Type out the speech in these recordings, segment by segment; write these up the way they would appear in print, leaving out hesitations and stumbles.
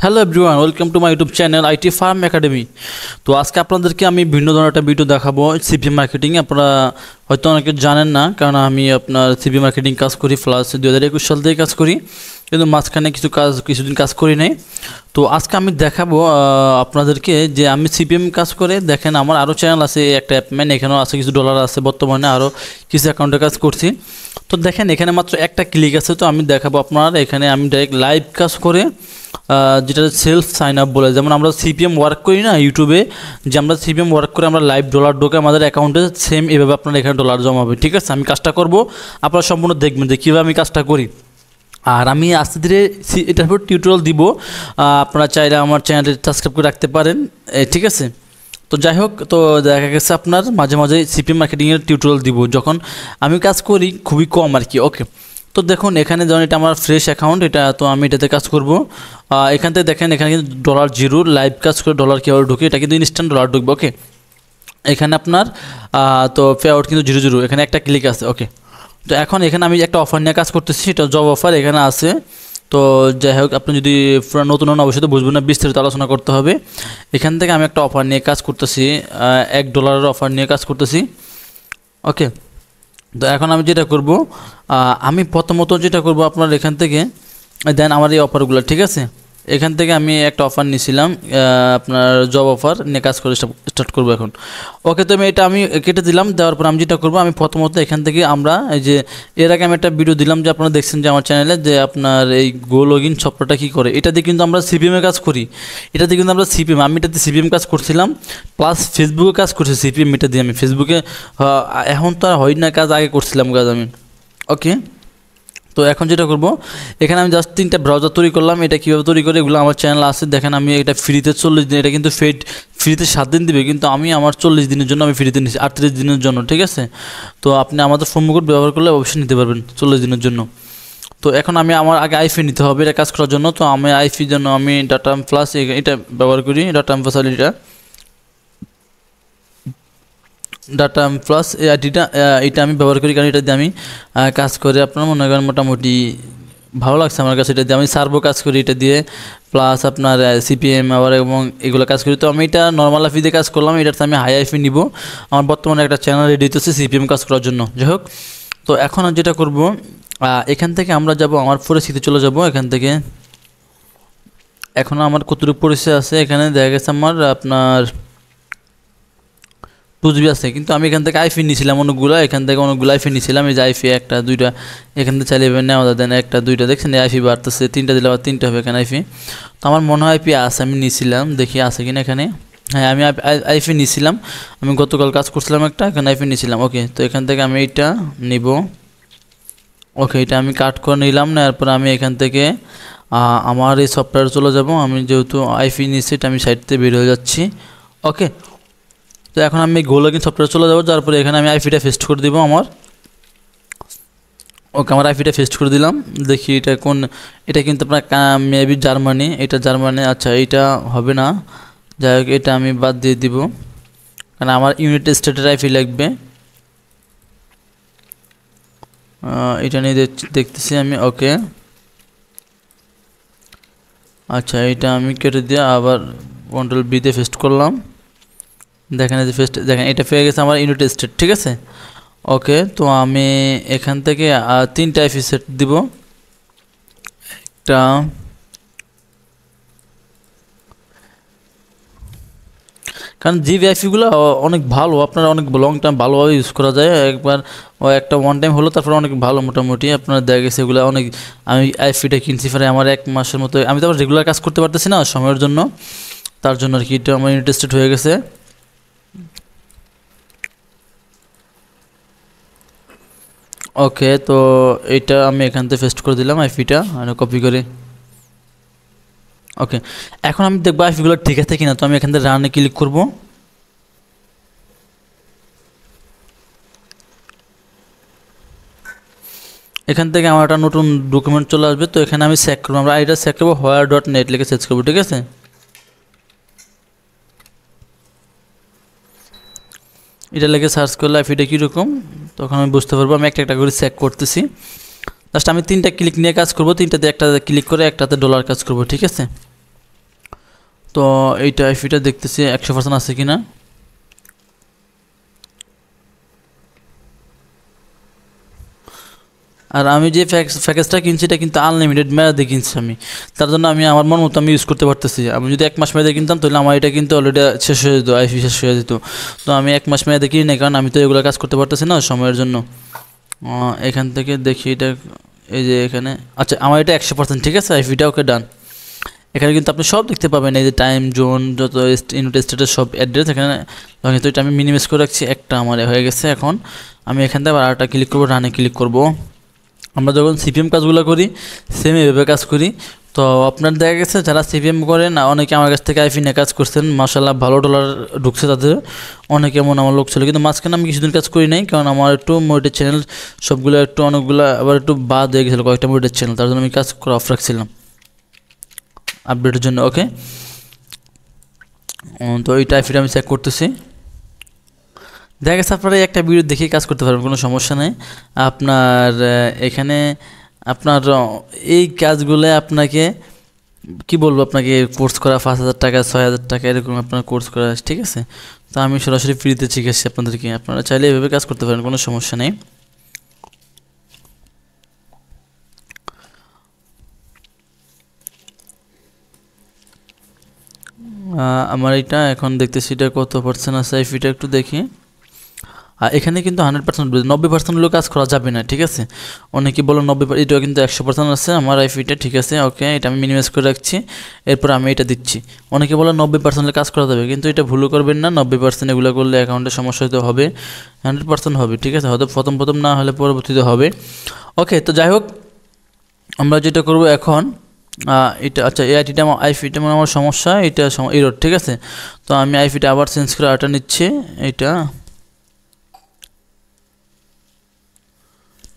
Hello everyone, welcome to my YouTube channel IT firm academy. তো আজকে আপনাদেরকে আমি ভিন্ন ধরনের একটা ভিডিও দেখাবো সিপি মার্কেটিং। আপনারা হয়তো অনেকে জানেন না, কারণ আমি আপনার সিপি মার্কেটিং কাজ করি প্লাস 2021 সাল থেকে কাজ করি, কিন্তু মাঝখানে কিছুদিন কাজ করি নাই। তো আজকে আমি দেখাবো আপনাদেরকে যে আমি সিপিএম কাজ করে দেখেন আমার আরও চ্যানেল আছে, একটা অ্যাপম্যান, এখানেও আছে কিছু ডলার আছে, বর্তমানে আরও কিছু অ্যাকাউন্টে কাজ করছি। তো দেখেন এখানে মাত্র একটা ক্লিক আছে, তো আমি দেখাবো আপনার এখানে আমি ডাইরেক্ট লাইভ কাজ করে যেটা সেলফ সাইন আপ বলে, যেমন আমরা সিপিএম ওয়ার্ক করি না ইউটিউবে, যে আমরা সিপিএম ওয়ার্ক করে আমরা লাইভ ডলার ঢোকে আমাদের অ্যাকাউন্টে, সেম এভাবে আপনার এখানে ডলার জমা হবে। ঠিক আছে, আমি কাজটা করব, আপনারা সম্পূর্ণ দেখবেন যে কীভাবে আমি কাজটা করি। আর আমি আস্তে ধীরে এটার উপর টিউটোরিয়াল দিব, আপনারা চাইলে আমার চ্যানেলটি সাবস্ক্রাইব করে রাখতে পারেন। ঠিক আছে, তো যাই হোক, তো দেখা গেছে আপনার মাঝে মাঝে সিপিএম মার্কেটিংয়ের টিউটোরিয়াল দিব যখন আমি কাজ করি, খুবই কম আর কি। ওকে, তো দেখুন এখানে যেমন এটা আমার ফ্রেশ অ্যাকাউন্ট, এটা তো আমি এটাতে কাজ করব। এখান থেকে দেখেন এখানে কিন্তু ডলার জিরো, লাইভ কাজ করে ডলার কীভাবে ঢুকে, এটা কিন্তু ইনস্ট্যান্ট ডলার ঢুকবে। ওকে, এখানে আপনার তো পে আউট কিন্তু 0 এখানে একটা ক্লিক আছে। ওকে, তো এখন এখানে আমি একটা অফার নিয়ে কাজ করতেছি, এটা জব অফার এখানে আছে। তো যাই হোক, আপনি যদি পুরো নতুন হন অবশ্যই তো বুঝবেন না, বিস্তারিত আলোচনা করতে হবে। এখান থেকে আমি একটা অফার নিয়ে কাজ করতেছি, $1 অফার নিয়ে কাজ করতেছি। ওকে, তো এখন আমি যেটা করব, আমি প্রথমত যেটা করব আপনার এখান থেকে দেন আমার এই অফারগুলো, ঠিক আছে, এখান থেকে আমি একটা অফার নিয়েছিলাম, আপনার জব অফার নিয়ে কাজ করে স্টার্ট করবো এখন। ওকে, তো আমি কেটে দিলাম, দেওয়ার পর আমি যেটা করবো, আমি প্রথমত এখান থেকে আমরা এই যে এর আগে আমি একটা ভিডিও দিলাম যে আপনারা দেখছেন যে আমার চ্যানেলে, যে আপনার এই গো লগইন সফটওয়্যারটা কী করে, এটা দিয়ে কিন্তু আমরা সিপিএমে কাজ করি, এটা দিয়ে কিন্তু আমরা সিপিএম, আমি এটাতে সিপিএম কাজ করছিলাম প্লাস ফেসবুকে কাজ করছি সিপিএম, এটা দিয়ে আমি ফেসবুকে এখন তো আর হয় না কাজ, আগে করছিলাম কাজ আমি। ওকে, তো এখন যেটা করব, এখানে আমি জাস্ট 3টা ব্রাউজার তৈরি করলাম। এটা কীভাবে তৈরি করে এগুলো আমার চ্যানেল আছে, দেখেন আমি এটা ফ্রিতে 40 দিন, এটা কিন্তু ফ্রিতে 7 দিন দিবে, কিন্তু আমি আমার 40 দিনের জন্য আমি ফ্রিতে নিচ্ছি, 38 দিনের জন্য। ঠিক আছে, তো আপনি আমাদের প্রোমো কোড ব্যবহার করলে অবশ্যই নিতে পারবেন 40 দিনের জন্য। তো এখন আমি আমার আগে আইফি নিতে হবে এটা কাজ করার জন্য, তো আমি আইফির জন্য আমি ডাটা প্লাস এটা ব্যবহার করি, ডাটা ফ্যাসিলিটিটা, ডাটা প্লাস এই আইডিটা, এটা আমি ব্যবহার করি, কারণ এটা দিয়ে আমি কাজ করে আপনার মনে করেন মোটামুটি ভালো লাগছে আমার কাছে। এটা দিয়ে আমি সার্ভো কাজ করি, এটা দিয়ে প্লাস আপনার সিপিএম আবার এবং এগুলো কাজ করি। তো আমি এটা নর্মাল আইফি দিয়ে কাজ করলাম, এটাতে আমি হাই আইফি নিব। আমার বর্তমানে একটা চ্যানেল রেডি হচ্ছে সিপিএম কাজ করার জন্য। যাই হোক, তো এখন যেটা করব, এখান থেকে আমরা যাব আমার পরিস্থিতি চলে যাব। এখান থেকে এখন আমার কতটুকু পরিচয় আছে, এখানে দেখা গেছে আমার আপনার 2 GB আছে, কিন্তু আমি এখান থেকে আইফি নিয়েছিলাম অনেকগুলো, এখান থেকে অনেকগুলো আইফি নিয়েছিলাম। এই যে আইফি 1টা 2টা এখান থেকে চাইলে নেওয়া দেন, 1টা 2টা দেখছেন এই আইফি বাড়তেছে, 3টা দিলে আবার 3টা হবে এখানে আইফি। তো আমার মনে হয় আইপি আছে, আমি নিয়েছিলাম, দেখি আছে কিনা এখানে। হ্যাঁ, আমি আইফি নিয়েছিলাম, আমি গতকাল কাজ করছিলাম একটা, এখানে আইফি নিয়েছিলাম। ওকে, তো এখান থেকে আমি এইটা নিব। ওকে, এটা আমি কাট করে নিলাম, না এরপর আমি এখান থেকে আমার এই সফটওয়্যারে চলে যাব। আমি যেহেতু আইফি নিয়েছি, এটা আমি সাইড থেকে বের হয়ে যাচ্ছি। ওকে, তো এখন আমি গো লগইন সফটওয়্যারে চলে যাবো, তারপরে এখানে আমি আইপিটা পেস্ট করে দিব আমার। ওকে, আমার আইপিটা পেস্ট করে দিলাম, দেখি এটা কোন, এটা কিন্তু আপনার মেবি জার্মানি, এটা জার্মানি। আচ্ছা, এইটা হবে না, যাই হোক এটা আমি বাদ দিয়ে দিব, কারণ আমার ইউনাইটেড স্টেটের আইপি লাগবে। এটা নিয়ে দেখতেছি আমি। ওকে, আচ্ছা, এটা আমি কেটে দিয়ে আবার কন্ট্রোল বি দিয়ে পেস্ট করলাম। দেখেন এই যে দেখেন এটা পেয়ে গেছে আমার ইউনাইটেড স্টেট। ঠিক আছে, ওকে, তো আমি এখান থেকে 3টা আইপি সেট দিব। একটা কারণ জিভিআইপিগুলো অনেক ভালো, আপনারা অনেক লং টাইম ভালোভাবে ইউজ করা যায়, একবার একটা ওয়ান টাইম হলো, তারপর অনেক ভালো মোটামুটি আপনার দেখা গেছে এগুলো অনেক। আমি আইপিটা কিনছি পরে আমার 1 মাসের মতো, আমি তো আবার রেগুলার কাজ করতে পারতেছি না সময়ের জন্য, তার জন্য আর কি এটা আমার ইন্টারেস্টেড হয়ে গেছে। ওকে, তো এইটা আমি এখান থেকে পেস্ট করে দিলাম আইপিটা, আর কপি করে। ওকে, এখন আমি দেখবো আইপিগুলো ঠিক আছে কিনা, তো আমি এখান থেকে রানে ক্লিক করব। এখান থেকে আমার একটা নতুন ডকুমেন্ট চলে আসবে, তো এখানে আমি চেক করবো, আমরা আইডিটা চেক করবো where.net লিখে সার্চ করবো। ঠিক আছে, এটা লিখে সার্চ করলে আইপিটা কীরকম তখন আমি বুঝতে পারবো। আমি একটা একটা করে চেক করতেছি, জাস্ট আমি 3টা ক্লিক নিয়ে কাজ করব, 3টাতে একটা ক্লিক করে একটাতে ডলার কাজ করব। ঠিক আছে, তো এইটা আইপিটা দেখতেছি 100% আছে কিনা। আর আমি যে প্যাকেজটা কিনছি এটা কিন্তু আনলিমিটেড মেয়াদে কিনছি আমি, তার জন্য আমি আমার মন মতো আমি ইউজ করতে পারতেছি। আমি যদি 1 মাস মেয়াদে কিনতাম তাহলে আমার এটা কিন্তু অলরেডি শেষ হয়ে যেত, আইপি শেষ হয়ে যেত। তো আমি 1 মাস মেয়াদে কিনি না, কারণ আমি তো এগুলো কাজ করতে পারতেছি না সময়ের জন্য। এখান থেকে দেখি এটা, এই যে এখানে, আচ্ছা আমার এটা 100%, ঠিক আছে, আইপিটা ওকে ডান। এখানে কিন্তু আপনি সব দেখতে পাবেন, এই যে টাইম জোন, যত ইউনিট স্টেটের সব অ্যাড্রেস এখানে। তো এটা আমি মিনিমাইজ করে রাখছি, একটা আমার হয়ে গেছে। এখন আমি এখান থেকে আবার আরেকটা ক্লিক করবো, রানে ক্লিক করব। আমরা যখন সিপিএম কাজগুলো করি সেম এভাবে কাজ করি। তো আপনার দেখা গেছে যারা সিপিএম করেন না, অনেকে আমার কাছ থেকে আইপি নিয়ে কাজ করছেন, মাশাআল্লাহ ভালো ডলার ঢুকছে তাদের, অনেকে এমন আমার লোক ছিল। কিন্তু মাঝখানে আমি কিছুদিন কাজ করি নাই, কারণ আমার একটু মোটিভ চ্যানেল সবগুলো একটু অনেকগুলো আবার একটু বাদ হয়ে গেছিলো, কয়েকটা মোটিভ চ্যানেল, তার জন্য আমি কাজ করা অফ রাখছিলাম আপডেটের জন্য। ওকে, তো এইটা আইপিটা আমি চেক করতেছি। দেখা গেছে আপনারা একটা ভিডিও দেখেই কাজ করতে পারবেন, কোনো সমস্যা নেই। আপনার এখানে আপনার এই কাজগুলো আপনাকে কি বলবো, আপনাকে কোর্স করা 5,000 টাকা 6,000 টাকা এরকম আপনার কোর্স করা, ঠিক আছে। তো আমি সরাসরি ফ্রিতে শিখেছি আপনাদেরকে, আপনারা চাইলে এভাবে কাজ করতে পারেন, কোনো সমস্যা নেই। আমার এটা এখন দেখতেছি এটা কত পার্সেন্ট আছে, আইপিটা একটু দেখি। আর এখানে কিন্তু 100%, 90% হলেও কাজ করা যাবে না, ঠিক আছে। অনেকে বলো 90, এটা কিন্তু 100% আছে আমার আইপিটা, ঠিক আছে। ওকে, এটা আমি মিনিমাইজ করে রাখছি, এরপর আমি এটা দিচ্ছি। অনেকে বলো 90% কাজ করা যাবে, কিন্তু এটা ভুলও করবেন না। 90% এগুলো করলে অ্যাকাউন্টে সমস্যা হতে হবে, 100% হবে, ঠিক আছে। হয়তো প্রথম না হলে পরবর্তীতে হবে। ওকে, তো যাই হোক, আমরা যেটা করব এখন, এটা আচ্ছা, এই আইপিটা আমার সমস্যা, এটা এরর, ঠিক আছে। তো আমি আইপিটা আবার চেঞ্জ করে আটা নিচ্ছি, এটা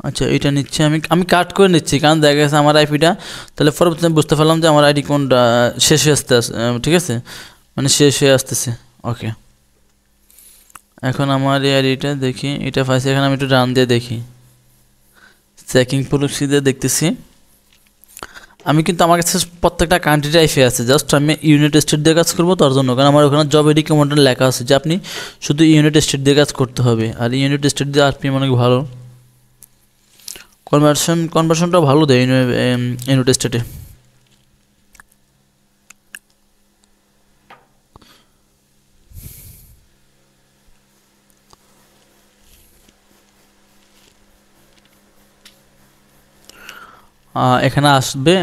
আচ্ছা এটা নিচ্ছি আমি কাট করে নিচ্ছি, কারণ দেখা গেছে আমার আইপিটা, তাহলে পরবর্তীতে বুঝতে পারলাম যে আমার আইডি কোনটা শেষ হয়ে আসতে, ঠিক আছে, মানে শেষ হয়ে আসতেছে। ওকে, এখন আমার এই আইডিটা দেখি, এটা পাইছি। এখন আমি একটু রান দিয়ে দেখি, চেকিং পলিসি দিয়ে দেখতেছি। আমি কিন্তু আমার কাছে প্রত্যেকটা কান্ট্রির আইপি আছে, জাস্ট আমি ইউনাইটেড স্টেট দিয়ে কাজ করবো তার জন্য, কারণ আমার ওখানে জব রিকমেন্ডেড লেখা আছে যে আপনি শুধু ইউনাইটেড স্টেট দিয়ে কাজ করতে হবে, আর ইউনাইটেড স্টেট দিয়ে আরপিএম অনেক ভালো, কনভার্সনটা ভালো দেয় ইউনাইটেড স্টেটে। এখানে আসবে,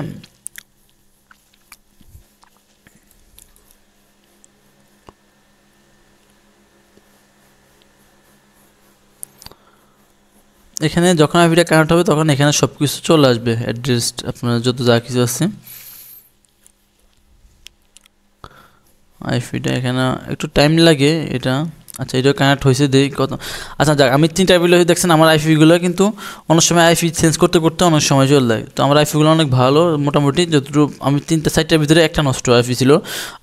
এখানে যখন আইপিটা কানেক্ট হবে তখন এখানে সব কিছু চলে আসবে, অ্যাড্রেস আপনার যত যা কিছু আছে। আইপিটা এখানে একটু টাইম লাগে এটা। আচ্ছা, এটা কানেক্ট হয়েছে দেখি কত। আচ্ছা যাক, আমি 3টা আইপি দেখছেন আমার আইপিগুলো, কিন্তু অনেক সময় আইপি চেঞ্জ করতে করতে অনেক সময় চলে যায়। তো আমার আইপিগুলো অনেক ভালো, মোটামুটি যতটুকু আমি 4টার ভিতরে একটা নষ্ট আইপি ছিল,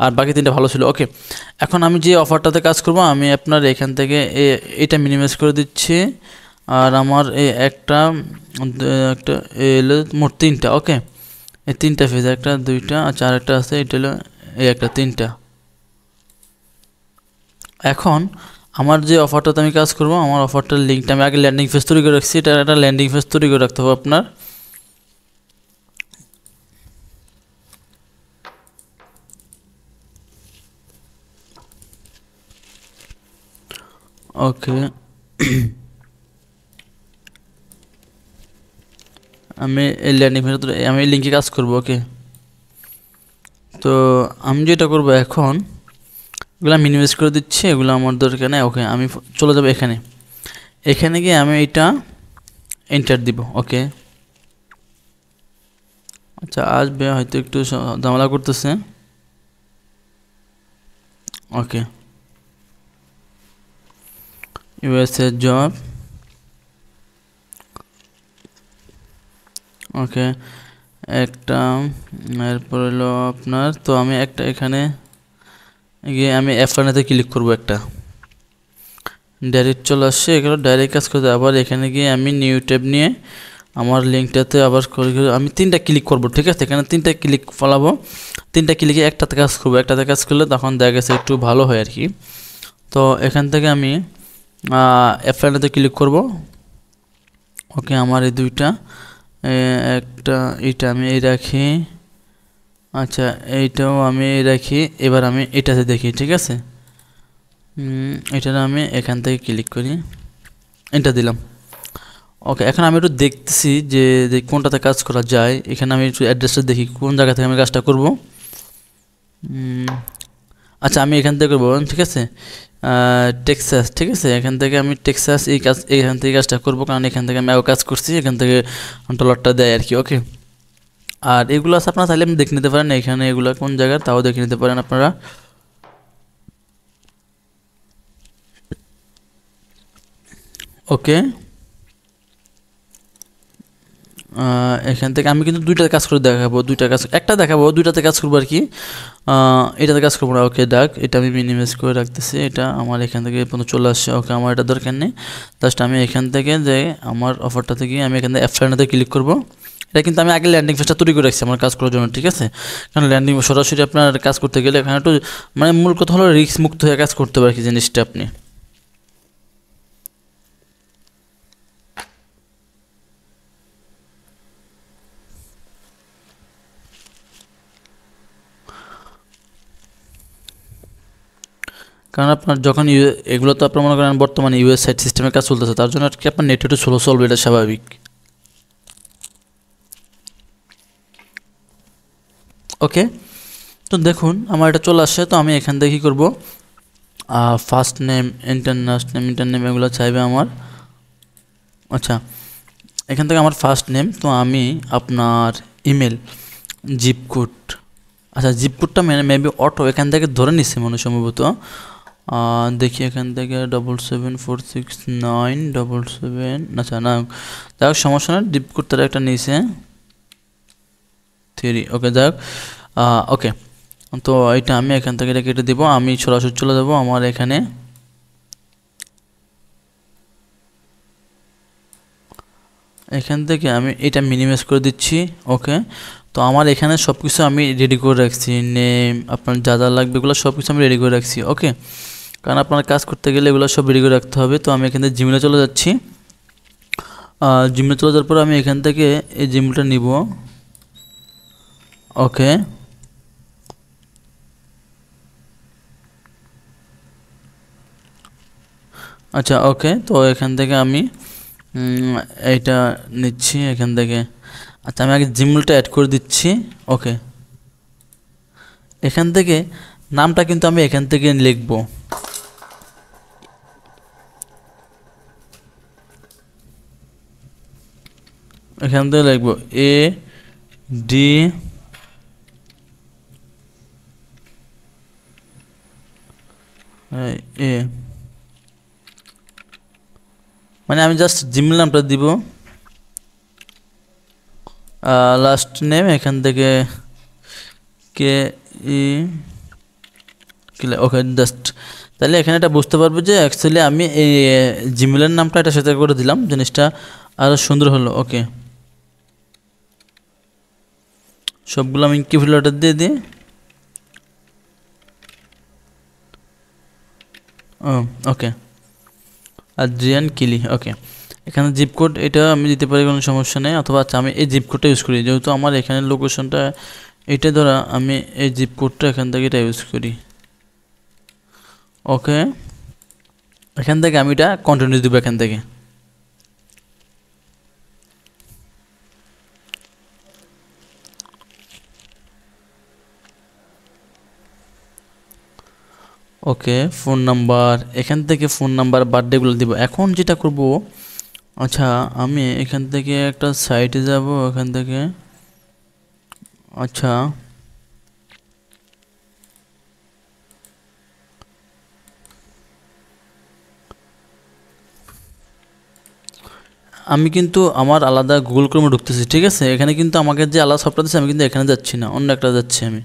আর বাকি 3টা ভালো ছিল। ওকে, এখন আমি যে অফারটাতে কাজ করব, আমি আপনার এখান থেকে এটা মিনিমাইজ করে দিচ্ছি। আর আমার এই একটা এলো মোট 3টা। ওকে, এই 3টা ফেজ, 1 2টা, আচ্ছা আরেকটা আছে, এটা হলো এই একটা 3টা। এখন আমার যে অফারটাতে আমি কাজ করব, আমার অফারটার লিঙ্কটা আমি আগে ল্যান্ডিং পেজ তৈরি করে রাখছি, এটা একটা ল্যান্ডিং পেজ তৈরি করে রাখতে হবে আপনার। ওকে, আমি এই ল্যান্ডিং পেজ, আমি এই লিঙ্কে কাজ করব। ওকে, তো আমি যেটা করব এখন, এগুলো মিনিমাইজ করে দিচ্ছি, এগুলো আমার দরকার নেই। ওকে, আমি চলে যাব এখানে গিয়ে আমি এটা এন্টার দিব। ওকে, আচ্ছা আসবে, হয়তো একটু ঝামেলা করতেছে। ওকে, ইউএসএ জব। ওকে, একটা, এরপর হলো আপনার, তো আমি একটা এখানে গিয়ে আমি F1-তে ক্লিক করব, একটা ডাইরেক্ট চলে আসছে, এখানে ডাইরেক্ট কাজ করতে। আবার এখানে গিয়ে আমি নিউ ট্যাব নিয়ে আমার লিঙ্কটাতে আবার আমি 3টা ক্লিক করব, ঠিক আছে? এখানে 3টা ক্লিক ফলাবো, 3টা ক্লিকে একটাতে কাজ করবো, একটাতে কাজ করলে তখন দেখা গেছে একটু ভালো হয় আর কি। তো এখান থেকে আমি অ্যাপ্লাইতে ক্লিক করব। ওকে, আমার এই দুইটা, একটা এইটা আমি এই রাখি, আচ্ছা এইটাও আমি এই রাখি। এবার আমি এটাতে দেখি, ঠিক আছে? এটা আমি এখান থেকে ক্লিক করি, এটা দিলাম। ওকে, এখন আমি একটু দেখতেছি যে কোনটাতে কাজ করা যায়। এখানে আমি একটু অ্যাড্রেসটা দেখি কোন জায়গা থেকে আমি কাজটা করব। আচ্ছা, আমি এখান থেকে করবো, ঠিক আছে? টেক্সাস, ঠিক আছে? এখান থেকে আমি টেক্সাস এখান থেকে কাজটা করবো, কারণ এখান থেকে আমি আগে কাজ করছি, এখান থেকে ডলারটা দেয় আর কি। ওকে, আর এগুলো আছে আপনারা চাইলে আপনি দেখে নিতে পারেন, এখানে এগুলো কোন জায়গার তাও দেখে নিতে পারেন আপনারা। ওকে, এখান থেকে আমি কিন্তু দুইটা কাজ করে দেখাবো, দুইটা কাজ, একটা দেখাবো, দুইটাতে কাজ করবো আর কি। এটাতে কাজ করবো না। ওকে, ডাক, এটা আমি মিনিমাইজ করে রাখতেছি, এটা আমার এখান থেকে পর্যন্ত চলে আসছে। ওকে, আমার এটা দরকার নেই, জাস্ট আমি এখান থেকে যে আমার অফারটা থেকে আমি এখান থেকে অ্যাপসাইনাতে ক্লিক করবো। এটা কিন্তু আমি আগে ল্যান্ডিং পেজটা তৈরি করে রাখছি আমার কাজ করার জন্য, ঠিক আছে? কারণ ল্যান্ডিং সরাসরি আপনার কাজ করতে গেলে এখানে একটু মানে মূল কথা হলো রিস্ক মুক্ত হয়ে কাজ করতে পারে কি জিনিসটা আপনি। কারণ আপনার যখন এগুলো তো আপনার মনে করেন বর্তমানে ইউএস সাইট সিস্টেমের কাজ চলতেছে, তার জন্য আর কি আপনার নেট একটু স্লো চলবে, এটা স্বাভাবিক। ওকে, তো দেখুন আমার এটা চলে আসছে। তো আমি এখান থেকে কী করবো, ফার্স্ট নেম, ইন্টার নেম এগুলো চাইবে আমার। আচ্ছা, এখান থেকে আমার ফার্স্ট নেম, তো আমি আপনার ইমেল, জিপ কোড, আচ্ছা জিপ কোডটা মেবি অটো এখান থেকে ধরে নিচ্ছে মনে সম্ভবত। দেখি এখান থেকে 7746977, আচ্ছা না, যাই হোক সমস্যা না, জিপ কোড তারা একটা নিয়েছে 3। ওকে, যাই হোক, ওকে, তো এটা আমি এখান থেকে কেটে দিব, আমি সরাসরি চলে যাব আমার এখানে। এখান থেকে আমি এটা মিনিমাইজ করে দিচ্ছি। ওকে, তো আমার এখানে সব কিছু আমি রেডি করে রাখছি, নেম আপনার যা যা লাগবে এগুলো সব কিছু আমি রেডি করে রাখছি। ওকে, কারণ আপনার কাজ করতে গেলে এগুলো সব রেডি করে রাখতে হবে। তো আমি এখান থেকে জিমেলে চলে যাচ্ছি। জিমেলে চলে যাওয়ার পর আমি এখান থেকে এই জিমেলটা নিব। ওকে, আচ্ছা, ওকে, তো এখান থেকে আমি এইটা নিচ্ছি এখান থেকে। আচ্ছা, আমি আগে জিমেলটা অ্যাড করে দিচ্ছি। ওকে, এখান থেকে নামটা কিন্তু আমি এখান থেকে লিখব। এখান থেকে লিখব AD এ, মানে আমি জাস্ট জিমেল নামটা দিব, লাস্ট নেম এখান থেকে KE। ওকে, জাস্ট তাহলে এখানে এটা বুঝতে পারবো যে অ্যাকচুয়ালি আমি এই জিমেলের নামটা এটার সাথে করে দিলাম, জিনিসটা আরও সুন্দর হলো। ওকে, সবগুলো আমি কি লেটার দিয়ে দিই। ওকে, আদ্রিয়ান কিলি। ওকে, এখানে জিপ কোড এটা আমি দিতে পারি, কোনো সমস্যা নেই। অথবা আচ্ছা আমি এই জিপ কোডটা ইউজ করি, যেহেতু আমার এখানে লোকেশনটা এটা দ্বারা আমি এই জিপ কোডটা এখান থেকে এটা ইউজ করি। ওকে, এখান থেকে আমি এটা কন্টিনিউ দেবো এখান থেকে। ওকে, ফোন নাম্বার, এখান থেকে ফোন নাম্বার বার্থডেগুলো দিব। এখন যেটা করব, আচ্ছা আমি এখান থেকে একটা সাইটে যাব, এখান থেকে আচ্ছা আমি কিন্তু আমার আলাদা গুগল ক্রোমে ঢুকতেছি, ঠিক আছে? এখানে কিন্তু আমাকে যে আলাদা সফটওয়্যার দিচ্ছে আমি কিন্তু এখানে যাচ্ছি না, অন্য একটা যাচ্ছি আমি।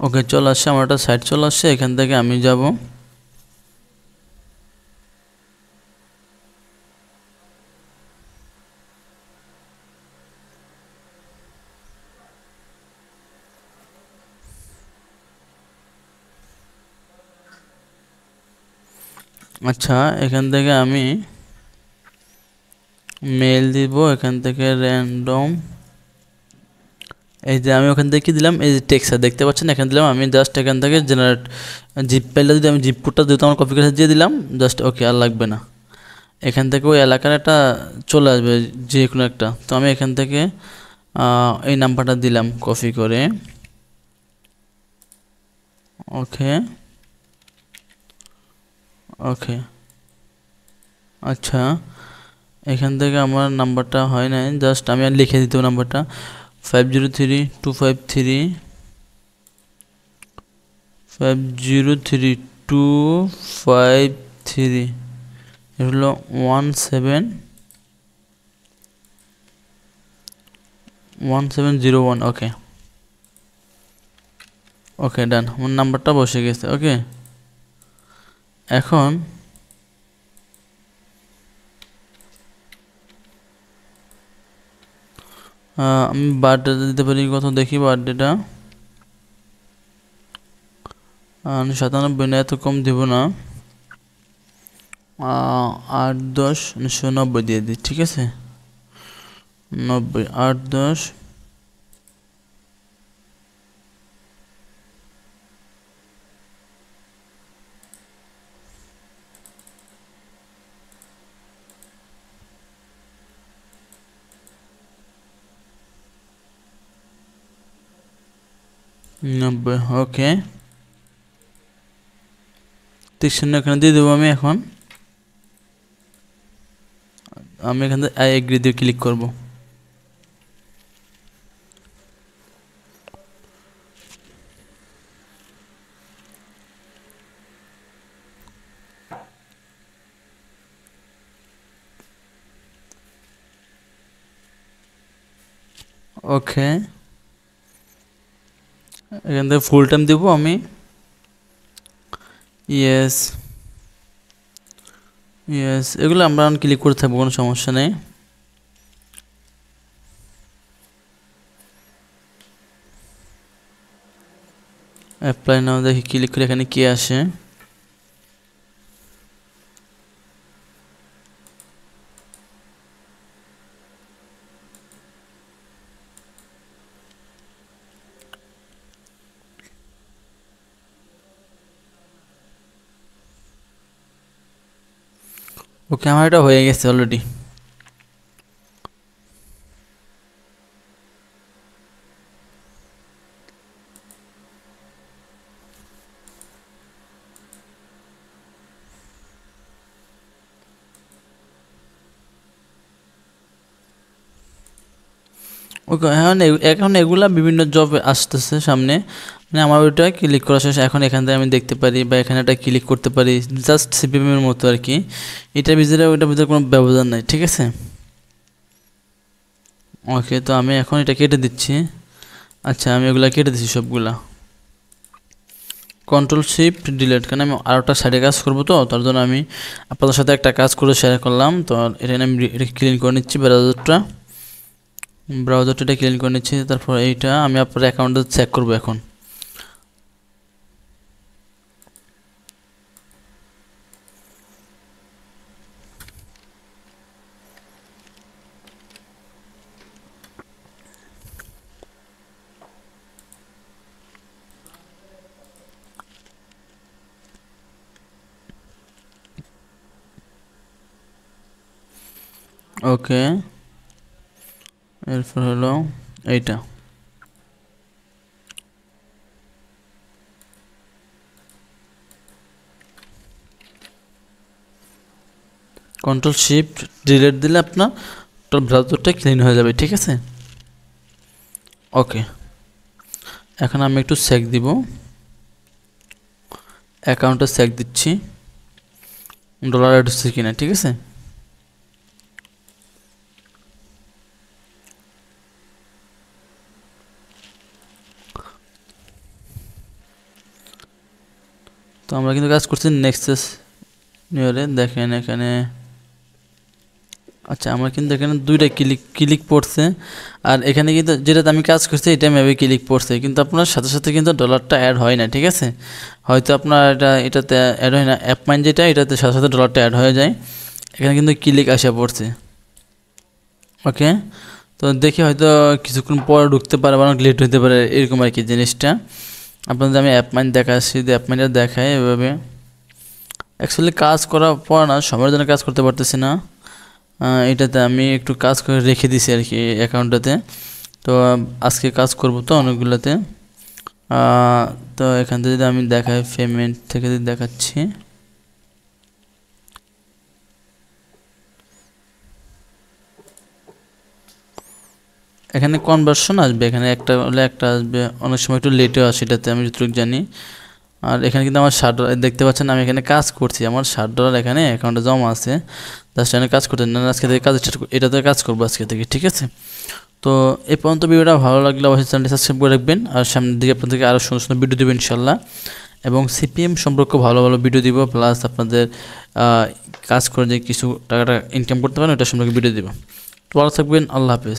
ওকে, চলে আসছে, আমার একটা সাইট চলে আসছে, এখান থেকে আমি যাব। আচ্ছা, এখান থেকে আমি মেল দিব, এখান থেকে র্যান্ডম, এই যে আমি ওখান থেকে কি দিলাম, এই যে টেক্সচার দেখতে পাচ্ছেন এখানে দিলাম আমি, জাস্ট এখান থেকে জেনারেট জিপ ফাইলটা যদি আমি জিপ কোডটা যেহেতু আমার কপি করে দিয়ে দিলাম, জাস্ট ওকে, আর লাগবে না। এখান থেকে ওই এলাকার একটা চলে আসবে যে কোনো একটা, তো আমি এখান থেকে এই নাম্বারটা দিলাম কপি করে, ওকে ওকে। আচ্ছা, এখান থেকে আমার নাম্বারটা হয় নাই, জাস্ট আমি আর লিখে দিতে নাম্বারটা 503253 এটা হলো 171701। ওকে ওকে, ডান, আমার নাম্বারটা বসে গেছে। ওকে, এখন আমি বার্থডেটা দিতে পারি কত, দেখি বার্থডেটা 97, না এত কম দিব না, 8-10-1990 দিয়ে দিই, ঠিক আছে, 90 8-10 90। ওকে, 30 এখানে দিয়ে দেবো আমি। এখন আমি এখান থেকে আই এগ্রি দিয়ে ক্লিক করব। ওকে, এখান থেকে ফুল টাইম দেবো আমি, ইয়েস ইয়েস, এগুলো আমরা ক্লিক করে থাকবো, কোনো সমস্যা নেই। অ্যাপ্লাই নাও, দেখি ক্লিক করে এখানে কি আসে। ওকে, আমার এটা হয়ে গেছে অলরেডি। ওকে, এখন এগুলা বিভিন্ন জব আসতেছে সামনে, মানে আমার ওইটা ক্লিক করা শেষ। এখন এখান থেকে আমি দেখতে পারি বা এখানে একটা ক্লিক করতে পারি, জাস্ট সিপিএম এর মতো আর কি। এটার ভিতরে ওইটার ভিতরে কোনো ব্যবধান নাই, ঠিক আছে। ওকে, তো আমি এখন এটা কেটে দিচ্ছি। আচ্ছা, আমি এগুলা কেটে দিচ্ছি সবগুলা, Ctrl+Shift+Delete, কারণ আমি আরেকটা সাইডে কাজ করবো, তো তার জন্য আমি আপনাদের সাথে একটা কাজ করে শেয়ার করলাম। তো এটা আমি এটা ক্লিন করে নিচ্ছি, ব্রাউজারটা ক্লিন করে নিচ্ছি। তারপর এইটা আমি আপনার অ্যাকাউন্টে চেক করব এখন। ওকে, এরপর হলো এইটা, Ctrl+Shift+Delete দিলে আপনার ব্রাউজারটা ক্লিন হয়ে যাবে, ঠিক আছে। ওকে, এখন আমি একটু চেক দিব, অ্যাকাউন্টে চেক দিচ্ছি ডলার অ্যাড হচ্ছে কিনা, ঠিক আছে। তো আমরা কিন্তু কাজ করছি নেক্সাস নিউরে, দেখেন এখানে আচ্ছা, আমার কিন্তু এখানে দুইটা ক্লিক পড়ছে, আর এখানে কিন্তু যেটাতে আমি কাজ করছি এটা মেবি ক্লিক পড়ছে, কিন্তু আপনার সাথে সাথে কিন্তু ডলারটা অ্যাড হয় না, ঠিক আছে? হয়তো আপনার এটাতে অ্যাড হয় না, অ্যাপ মাইন যেটা এটাতে সাথে সাথে ডলারটা অ্যাড হয়ে যায়, এখানে কিন্তু ক্লিক আসা পড়ছে। ওকে, তো দেখি হয়তো কিছুক্ষণ পর ঢুকতে পারে বা অনেক লেট হতে পারে, এরকম আর কি জিনিসটা। আপনাদের আমি অ্যাপ মাইন দেখাচ্ছি, যদি অ্যাপ মাইনটা দেখায় এভাবে, অ্যাকচুয়ালি কাজ করার পর না সময়ের জন্য কাজ করতে পারতেছি না, এটাতে আমি একটু কাজ করে রেখে দিছি আর কি অ্যাকাউন্টটাতে। তো আজকে কাজ করব তো অনেকগুলোতে। তো এখান থেকে যদি আমি দেখাই, পেমেন্ট থেকে যদি দেখাচ্ছি, এখানে কনভার্সন আসবে, এখানে একটা হলে একটা আসবে, অনেক সময় একটু লেটেও আসে, এটাতে আমি যতটুকু জানি। আর এখানে কিন্তু আমার $60 দেখতে পাচ্ছেন, আমি এখানে কাজ করছি, আমার $60 এখানে অ্যাকাউন্টে জমা আছে, জাস্ট এখানে কাজ করতে না, আজকে থেকে কাজ স্টার্ট, এটাতে কাজ করবো আজকে থেকে, ঠিক আছে? তো এই পর্যন্ত ভিডিওটা ভালো লাগলে অবশ্যই চ্যানেলটি সাবস্ক্রাইব করে রাখবেন, আর সামনের দিকে আপনাদেরকে আরও সুন্দর সুন্দর ভিডিও দেবেন ইনশাল্লাহ, এবং সিপিএম সম্পর্কে ভালো ভালো ভিডিও দিব, প্লাস আপনাদের কাজ করে যে কিছু টাকাটা ইনকাম করতে পারেন ওটা সম্পর্কে ভিডিও দিব। তো ভালো থাকবেন, আল্লাহ হাফেজ।